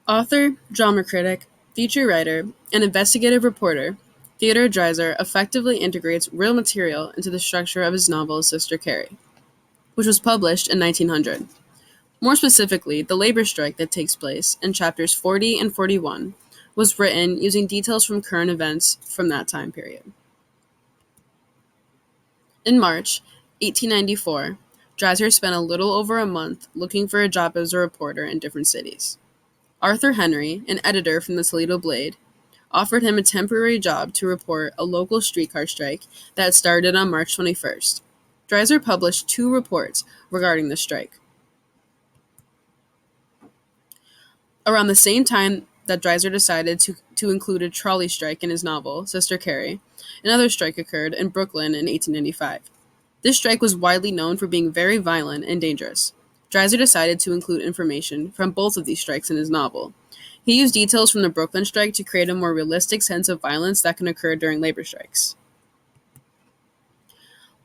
Author, drama critic, feature writer, and investigative reporter, Theodore Dreiser effectively integrates real material into the structure of his novel Sister Carrie, which was published in 1900. More specifically, the labor strike that takes place in chapters 40 and 41 was written using details from current events from that time period. In March 1894, Dreiser spent a little over a month looking for a job as a reporter in different cities. Arthur Henry, an editor from the Toledo Blade, offered him a temporary job to report a local streetcar strike that started on March 21st. Dreiser published 2 reports regarding the strike. Around the same time that Dreiser decided to include a trolley strike in his novel, Sister Carrie, another strike occurred in Brooklyn in 1895. This strike was widely known for being very violent and dangerous. Dreiser decided to include information from both of these strikes in his novel. He used details from the Brooklyn strike to create a more realistic sense of violence that can occur during labor strikes.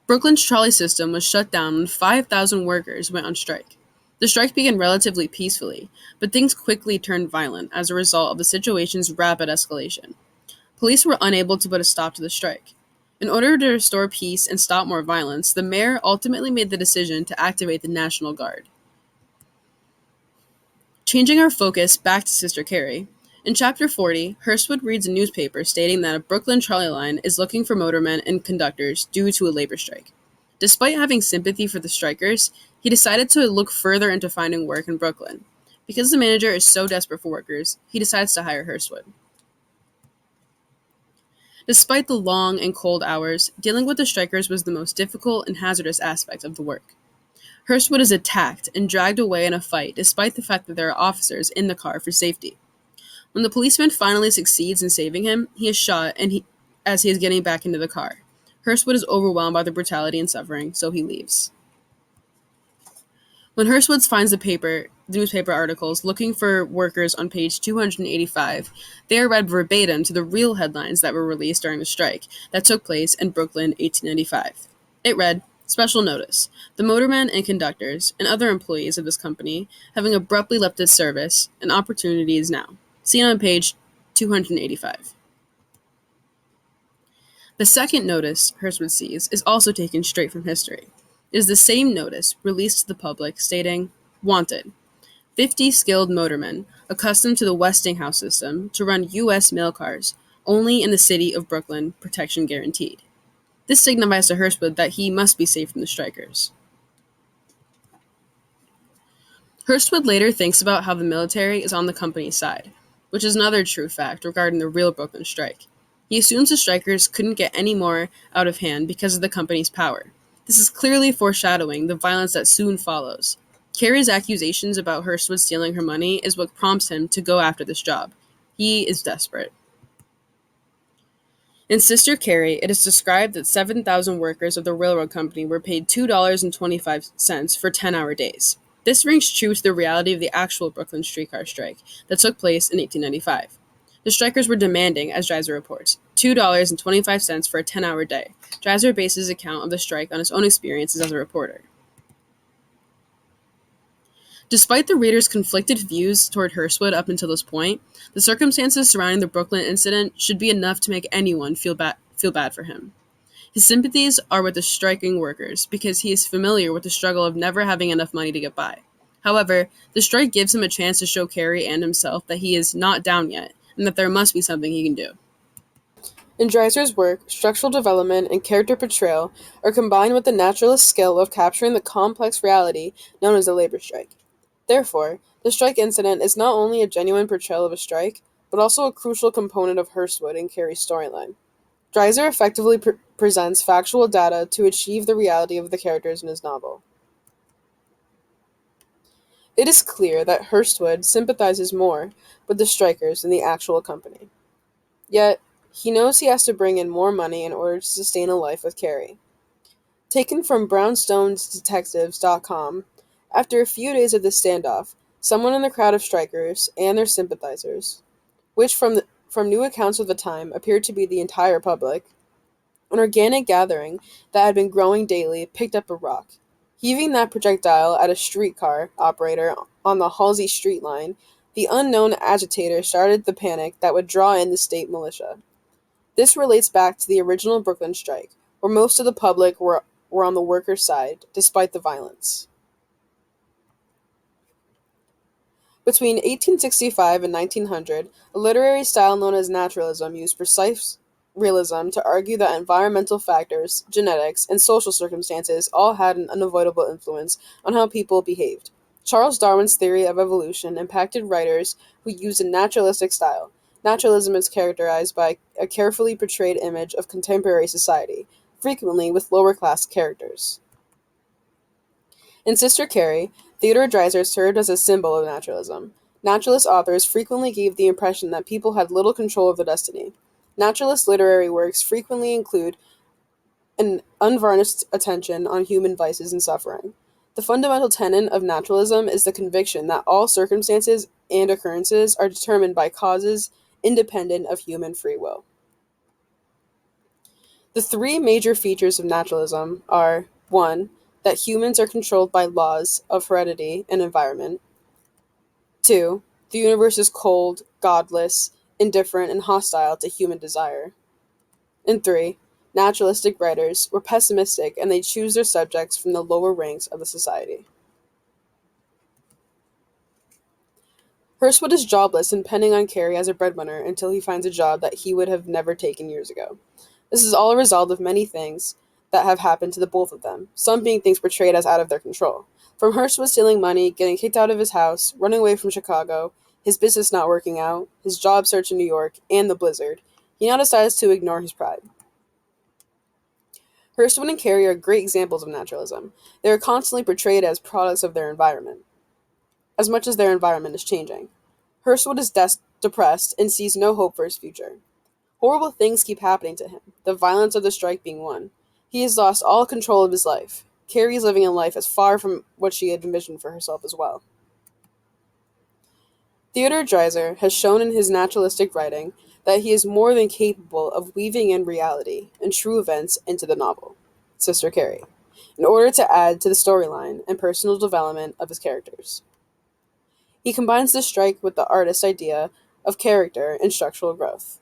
Brooklyn's trolley system was shut down when 5,000 workers went on strike. The strike began relatively peacefully, but things quickly turned violent as a result of the situation's rapid escalation. Police were unable to put a stop to the strike. In order to restore peace and stop more violence, the mayor ultimately made the decision to activate the National Guard. Changing our focus back to Sister Carrie, in Chapter 40, Hurstwood reads a newspaper stating that a Brooklyn trolley line is looking for motormen and conductors due to a labor strike. Despite having sympathy for the strikers, he decided to look further into finding work in Brooklyn. Because the manager is so desperate for workers, he decides to hire Hurstwood. Despite the long and cold hours, dealing with the strikers was the most difficult and hazardous aspect of the work. Hurstwood is attacked and dragged away in a fight despite the fact that there are officers in the car for safety. When the policeman finally succeeds in saving him, he is shot as he is getting back into the car. Hurstwood is overwhelmed by the brutality and suffering, so he leaves. When Hurstwood finds the newspaper articles looking for workers on page 285, they are read verbatim to the real headlines that were released during the strike that took place in Brooklyn, 1895. It read, "Special notice. The motormen and conductors and other employees of this company having abruptly left its service, an opportunity is now. Seen on page 285. The second notice Hurstwood sees is also taken straight from history. It is the same notice released to the public stating, "Wanted. 50 skilled motormen accustomed to the Westinghouse system to run U.S. mail cars, only in the city of Brooklyn, protection guaranteed." This signifies to Hurstwood that he must be safe from the strikers. Hurstwood later thinks about how the military is on the company's side, which is another true fact regarding the real Brooklyn strike. He assumes the strikers couldn't get any more out of hand because of the company's power. This is clearly foreshadowing the violence that soon follows. Carrie's accusations about Hurstwood stealing her money is what prompts him to go after this job. He is desperate. In Sister Carrie, it is described that 7,000 workers of the railroad company were paid $2.25 for 10-hour days. This rings true to the reality of the actual Brooklyn streetcar strike that took place in 1895. The strikers were demanding, as Dreiser reports, $2.25 for a 10-hour day. Dreiser bases his account of the strike on his own experiences as a reporter. Despite the reader's conflicted views toward Hurstwood up until this point, the circumstances surrounding the Brooklyn incident should be enough to make anyone feel bad for him. His sympathies are with the striking workers because he is familiar with the struggle of never having enough money to get by. However, the strike gives him a chance to show Carrie and himself that he is not down yet, and that there must be something he can do. In Dreiser's work, structural development and character portrayal are combined with the naturalist skill of capturing the complex reality known as the labor strike. Therefore, the strike incident is not only a genuine portrayal of a strike, but also a crucial component of Hurstwood and Carrie's storyline. Dreiser effectively presents factual data to achieve the reality of the characters in his novel. It is clear that Hurstwood sympathizes more with the strikers than the actual company. Yet, he knows he has to bring in more money in order to sustain a life with Carrie. Taken from BrownstonesDetectives.com, after a few days of this standoff, someone in the crowd of strikers and their sympathizers, which from new accounts of the time appeared to be the entire public, an organic gathering that had been growing daily, picked up a rock. Heaving that projectile at a streetcar operator on the Halsey Street line, The unknown agitator started the panic that would draw in the state militia. This relates back to the original Brooklyn strike, where most of the public were on the workers' side, despite the violence. Between 1865 and 1900, a literary style known as naturalism used precise realism to argue that environmental factors, genetics, and social circumstances all had an unavoidable influence on how people behaved. Charles Darwin's theory of evolution impacted writers who used a naturalistic style. Naturalism is characterized by a carefully portrayed image of contemporary society, frequently with lower class characters. In Sister Carrie, Theodore Dreiser served as a symbol of naturalism. Naturalist authors frequently gave the impression that people had little control of their destiny. Naturalist literary works frequently include an unvarnished attention on human vices and suffering. The fundamental tenet of naturalism is the conviction that all circumstances and occurrences are determined by causes independent of human free will. The three major features of naturalism are 1. That humans are controlled by laws of heredity and environment. 2. The universe is cold, godless, indifferent, and hostile to human desire. And 3. Naturalistic writers were pessimistic and they choose their subjects from the lower ranks of the society. Hirschwood is jobless and depending on Carrie as a breadwinner until he finds a job that he would have never taken years ago. This is all a result of many things that have happened to the both of them, some being things portrayed as out of their control. From Hirschwood stealing money, getting kicked out of his house, running away from Chicago, his business not working out, his job search in New York, and the blizzard, he now decides to ignore his pride. Hirschwood and Carrie are great examples of naturalism. They are constantly portrayed as products of their environment, as much as their environment is changing. Hirschwood is depressed and sees no hope for his future. Horrible things keep happening to him, the violence of the strike being one. He has lost all control of his life. Carrie is living a life as far from what she had envisioned for herself as well. Theodore Dreiser has shown in his naturalistic writing that he is more than capable of weaving in reality and true events into the novel, Sister Carrie, in order to add to the storyline and personal development of his characters. He combines the strike with the artist's idea of character and structural growth.